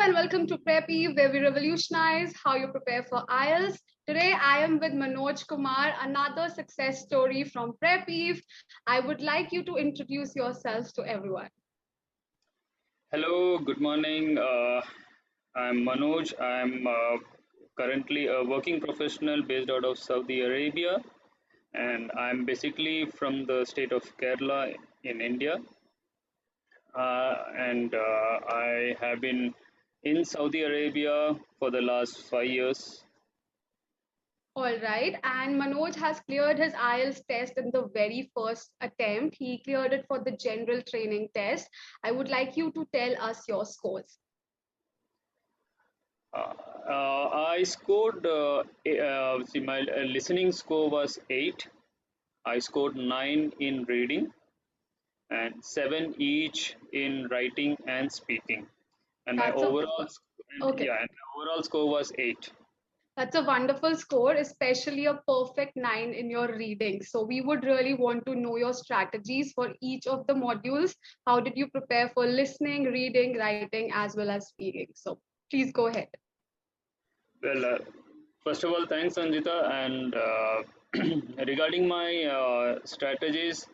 and welcome to Preppy, where we revolutionize how you prepare for IELTS. Today, I am with Manoj Kumar, another success story from Preppy. I would like you to introduce yourselves to everyone. Hello, good morning. I'm Manoj. I'm currently a working professional based out of Saudi Arabia, and I'm basically from the state of Kerala in India. And I have been in Saudi Arabia for the last 5 years. All right, and Manoj has cleared his IELTS test in the very first attempt. He cleared it for the general training test. I would like you to tell us your scores. I scored, my listening score was 8. I scored 9 in reading and 7 each in writing and speaking. And my That's a overall, okay. and my overall score was 8. That's a wonderful score, especially a perfect 9 in your reading. So, we would really want to know your strategies for each of the modules. How did you prepare for listening, reading, writing, as well as speaking? So, please go ahead. Well, first of all, thanks, Sanjita. And regarding my strategies,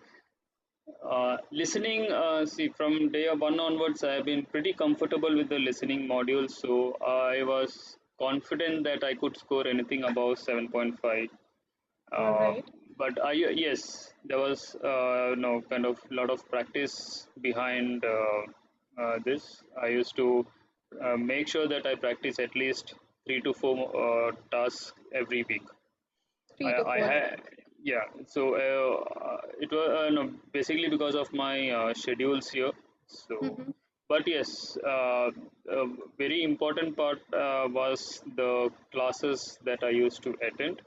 listening, see, from day one onwards, I have been pretty comfortable with the listening module. So I was confident that I could score anything above 7.5. All Uh, right. but yes, there was no kind of lot of practice behind this. I used to make sure that I practice at least 3 to 4 tasks every week. I 3 to 4 had, yeah. So it was no, basically because of my schedules here. So, times. but yes, a very important part was the classes that I used to attend.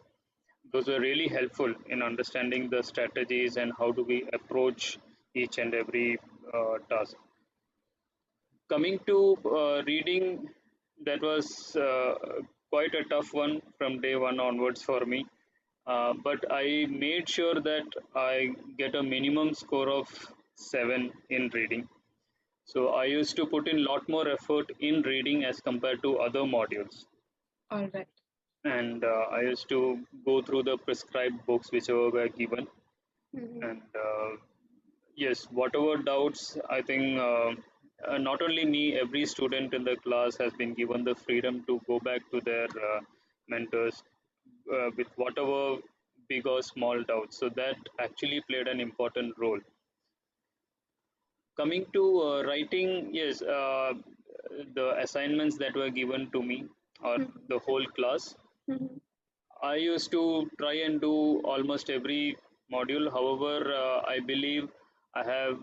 Those were really helpful in understanding the strategies and how do we approach each and every task. Coming to reading, that was quite a tough one from day one onwards for me. But I made sure that I get a minimum score of 7 in reading. So I used to put in a lot more effort in reading as compared to other modules. All right. And I used to go through the prescribed books whichever were given. Mhm. And yes, whatever doubts, I think not only me, every student in the class has been given the freedom to go back to their mentors with whatever big or small doubts. So that actually played an important role. Coming to writing, yes, the assignments that were given to me or Mhm. the whole class, Mhm. I used to try and do almost every module. However, I believe I have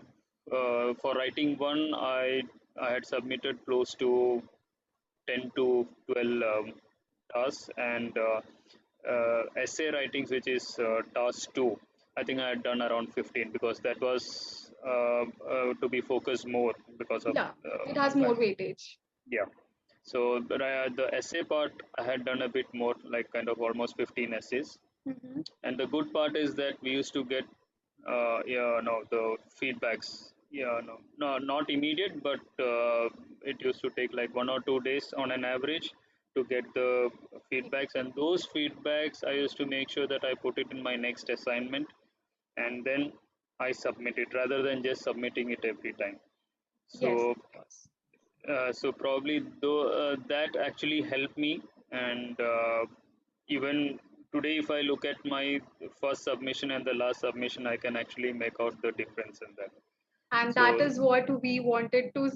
for writing one, I had submitted close to 10 to 12 tasks, and essay writings, which is task 2. I think I had done around 15 because that was to be focused more because of Yeah, it has more weightage. yeah. So the essay part, I had done a bit more, like kind of almost 15 essays. Mhm. And the good part is that we used to get, the feedbacks. Yeah, no, not immediate, but it used to take like 1 or 2 days on an average to get the feedbacks. And those feedbacks, I used to make sure that I put it in my next assignment, and then I submit it rather than just submitting it every time. Yes, So of course. so probably though that actually helped me. And even today, if I look at my first submission and the last submission, I can actually make out the difference in that. And So that is what we wanted to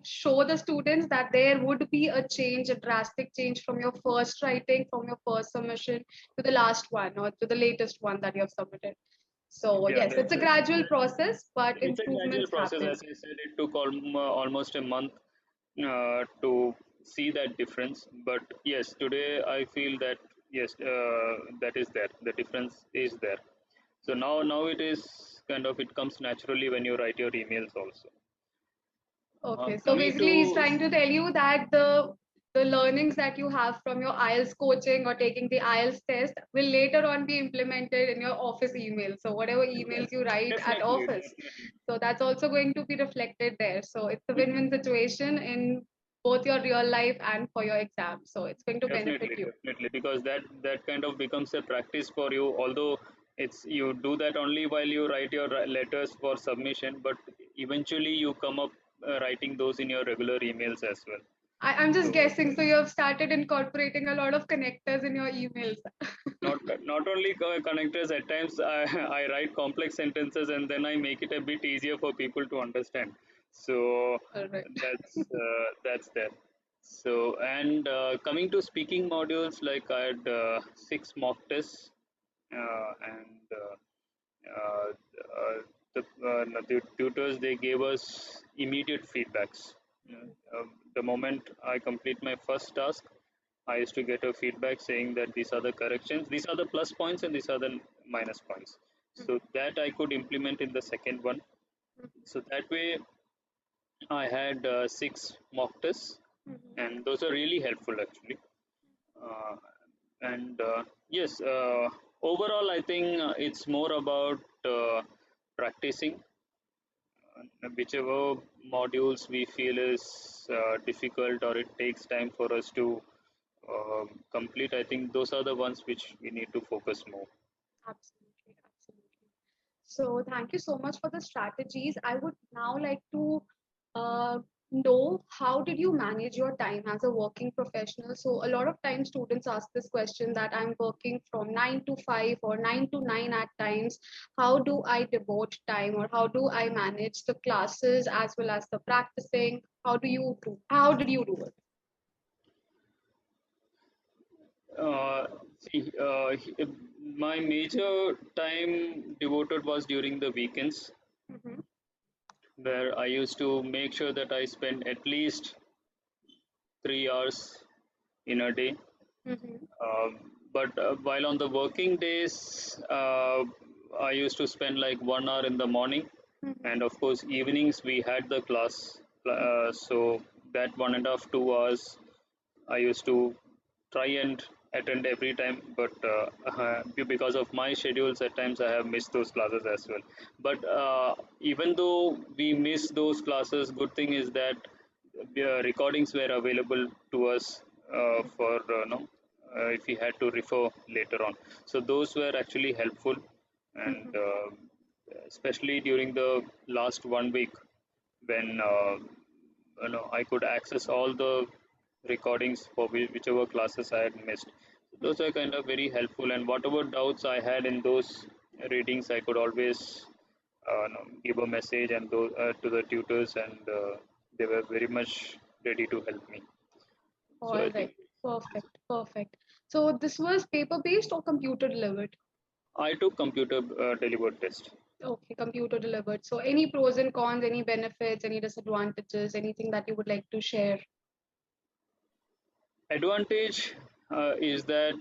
show the students, that there would be a change, a drastic change from your first writing, from your first submission to the last one or to the latest one that you have submitted. So yeah, yes, it's a gradual process, but it's a gradual improvements process. happen. As I said, it took almost a month to see that difference. But yes, today I feel that yes, that is there, the difference is there. So now it is kind of, it comes naturally when you write your emails also. Okay, so Coming basically he's to trying to tell you that the learnings that you have from your IELTS coaching or taking the IELTS test will later on be implemented in your office email. So whatever emails yes, you write at definitely, office, definitely. so that's also going to be reflected there. So it's a win-win situation in both your real life and for your exam. So it's going to benefit Definitely, you. definitely, because that kind of becomes a practice for you. Although it's you do that only while you write your letters for submission, but eventually you come up writing those in your regular emails as well. I'm just So guessing. So you have started incorporating a lot of connectors in your emails. not only connectors. At times, I write complex sentences and then I make it a bit easier for people to understand. So All right. that's there. So and coming to speaking modules, like I had 6 mock tests and uh, uh, the tutors, they gave us immediate feedbacks. The moment I complete my first task, I used to get a feedback saying that these are the corrections, these are the plus points, and these are the minus points. So that I could implement in the second one. So that way, I had 6 mock tests, and those are really helpful actually. Uh, and yes, overall, I think it's more about practicing whichever modules we feel is difficult or it takes time for us to complete. I think those are the ones which we need to focus more. Absolutely, absolutely. So thank you so much for the strategies. I would now like to uh, know how did you manage your time as a working professional? So a lot of times students ask this question that I'm working from 9 to 5 or 9 to 9 at times. How do I devote time or how do I manage the classes as well as the practicing? How did you do it? Uh, see, my major time devoted was during the weekends, Mm-hmm. where I used to make sure that I spend at least 3 hours in a day. Mm-hmm. But while on the working days, I used to spend like 1 hour in the morning, and of course evenings we had the class. So that 1.5 2 hours, I used to try and attend every time, but because of my schedules, at times I have missed those classes as well. But even though we miss those classes, good thing is that recordings were available to us for no if we had to refer later on. So those were actually helpful, and Mm-hmm. especially during the last 1 week when I could access all the recordings for whichever classes I had missed. So those are kind of very helpful, and whatever doubts I had in those readings, I could always give a message and to the tutors, and they were very much ready to help me. So I All think right. Perfect. Perfect. So this was paper based or computer delivered? I took computer delivered test. Okay, computer delivered. So any pros and cons, any benefits, any disadvantages, anything that you would like to share? Advantage is that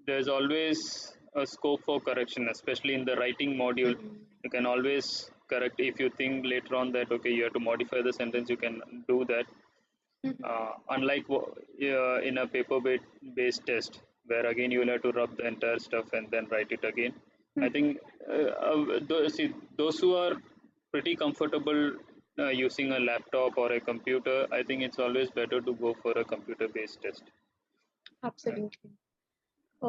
there's always a scope for correction, especially in the writing module. Mhm. You can always correct if you think later on that okay, you have to modify the sentence. You can do that. Mhm. Unlike in a paper-based test, where again you will have to rub the entire stuff and then write it again. I Mhm. think those who are pretty comfortable using a laptop or a computer, I think it's always better to go for a computer-based test. Uh, Absolutely.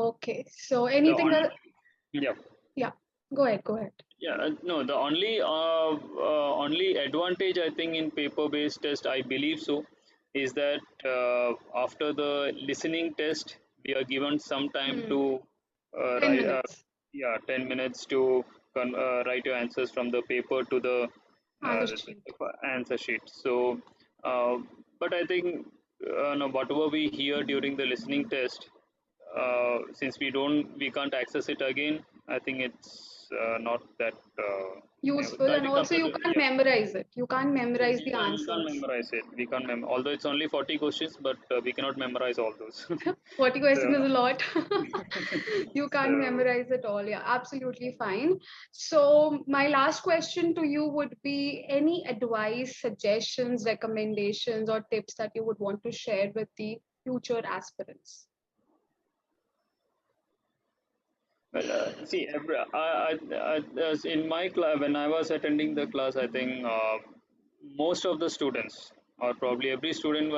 Okay. So the anything only else? Yeah, Yeah. Go ahead. Go ahead. yeah, no, the only advantage I think in paper-based test, I believe so, is that after the listening test, we are given some time Hmm. to Ten write, minutes. yeah, 10 minutes to write your answers from the paper to the Answer sheet. answer sheet. So, uh, but I think no, whatever we hear during the listening test, since we can't access it again, I think it's not that Useful, I and think also you computer, can't yeah, memorize it. You can't memorize the we can't answers. memorize it. We can't although it's only 40 questions, but we cannot memorize all those. 40 questions is a lot. You can't So memorize it all. Yeah, absolutely fine. So, my last question to you would be any advice, suggestions, recommendations, or tips that you would want to share with the future aspirants? well, see, in my class when I was attending the class, I think most of the students or probably every student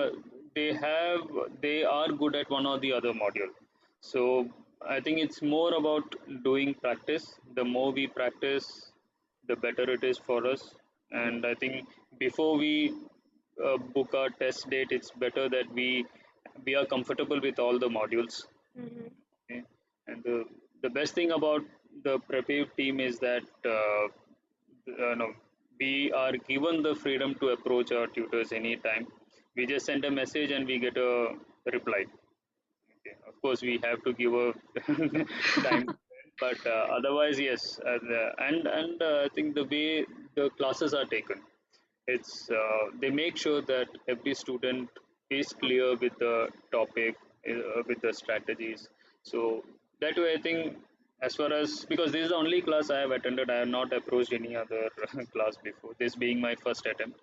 they are good at one or the other module. So I think it's more about doing practice. The more we practice, the better it is for us. And I think before we book our test date, it's better that we are comfortable with all the modules. Mm-hmm. Okay? And the best thing about the Prepave team is that no, we are given the freedom to approach our tutors anytime. We just send a message and we get a reply. Okay. Of course, we have to give a time, but otherwise, yes. I think the way the classes are taken, it's they make sure that every student is clear with the topic, with the strategies. So that way, I think as far as, because this is the only class I have attended, I have not approached any other class before. This being my first attempt,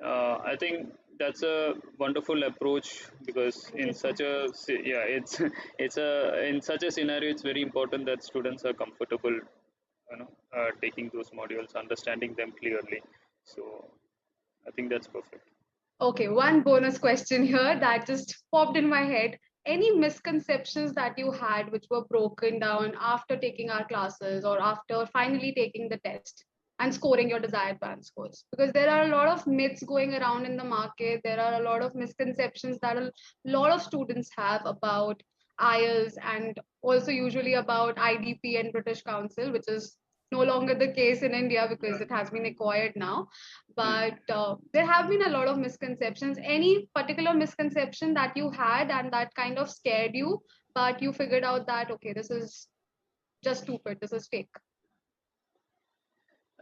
I think that's a wonderful approach, because Thank in you so such a yeah, it's it's a in such a scenario, it's very important that students are comfortable, taking those modules, understanding them clearly. So I think that's perfect. Okay, one bonus question here that just popped in my head. Any misconceptions that you had which were broken down after taking our classes or after finally taking the test and scoring your desired band scores? Because there are a lot of myths going around in the market. There are a lot of misconceptions that a lot of students have about IELTS and also usually about IDP and British Council, which is no longer the case in India because it has been acquired now. Hmm. But there have been a lot of misconceptions. Any particular misconception that you had and that kind of scared you, but you figured out that, okay, this is just stupid, this is fake?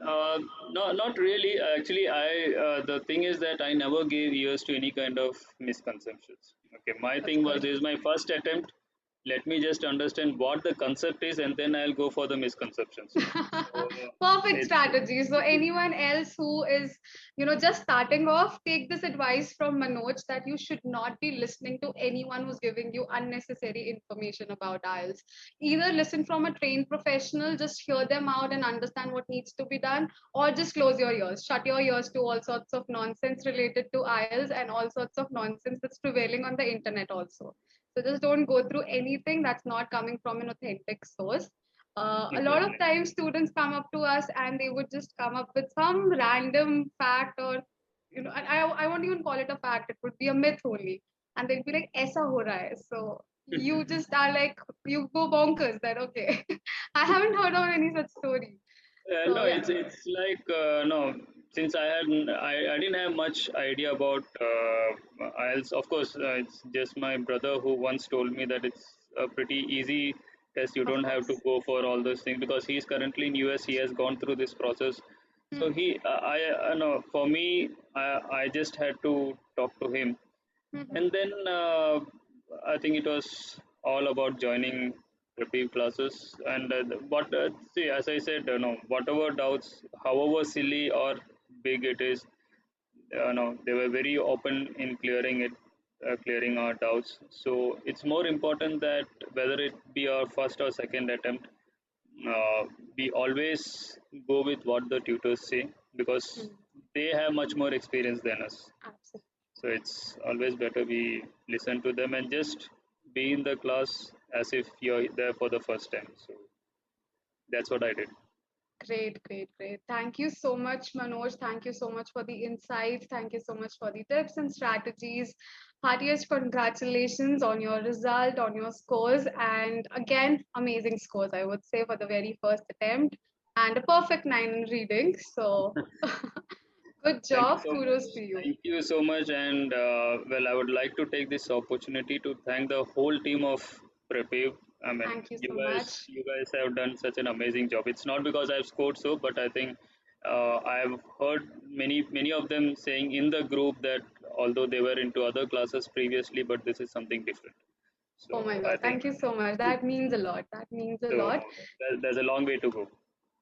No, not really. Actually, the thing is that I never gave ears to any kind of misconceptions. Okay, my That's thing was, good. this is my first attempt. Let me just understand what the concept is, and then I'll go for the misconceptions. So Perfect it's strategy. So anyone else who is, just starting off, take this advice from Manoj that you should not be listening to anyone who's giving you unnecessary information about IELTS. Either listen from a trained professional, just hear them out and understand what needs to be done, or just close your ears, shut your ears to all sorts of nonsense related to IELTS and all sorts of nonsense that's prevailing on the internet also. So just don't go through anything that's not coming from an authentic source. A lot of exactly. times students come up to us and they would just come up with some random fact, or I won't even call it a fact, it would be a myth only, and they'd be like aisa ho raha hai. So you just are like, you go bonkers that okay. I haven't heard of any such story. So No, yeah. it's like no. Since I didn't have much idea about IELTS. Of course, it's just my brother who once told me that it's a pretty easy test. You Of don't have to course. go for all those things, because he's currently in US. He has gone through this process. So Hmm. I know, for me, I just had to talk to him, Hmm. and then I think it was all about joining repeat classes. And what see, as I said, whatever doubts, however silly or big it is, no, they were very open in clearing it, clearing our doubts. So it's more important that whether it be our first or second attempt, uh, we always go with what the tutors say, because Hmm. they have much more experience than us. Absolutely. So it's always better we listen to them and just be in the class as if you're there for the first time. So that's what I did. Great, great, great. Thank you so much, Manoj. Thank you so much for the insights. Thank you so much for the tips and strategies. Heartiest congratulations on your result, on your scores, and again, amazing scores, I would say, for the very first attempt, and a perfect 9 in reading. So, good Thank you job. so much. Kudos to you. Thank you so much. And well, I would like to take this opportunity to thank the whole team of Prepave. I mean, Thank you so much. you guys have done such an amazing job. It's not because I've scored so, but I think I've heard many of them saying in the group that although they were into other classes previously, but this is something different. Oh my So I God. think Thank you so much. That means a lot. That means a so. lot. There's a long way to go.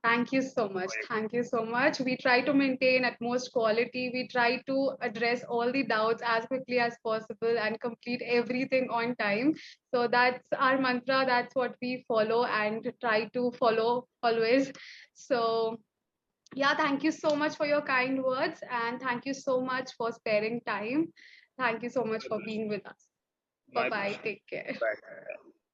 Thank you so much. Thank you so much. We try to maintain utmost quality. We try to address all the doubts as quickly as possible and complete everything on time. So that's our mantra. That's what we follow and try to follow always. So Yeah, thank you so much for your kind words, and thank you so much for sparing time. Thank you so much My for pleasure. being with us. Bye My bye. pleasure. Take care. Bye.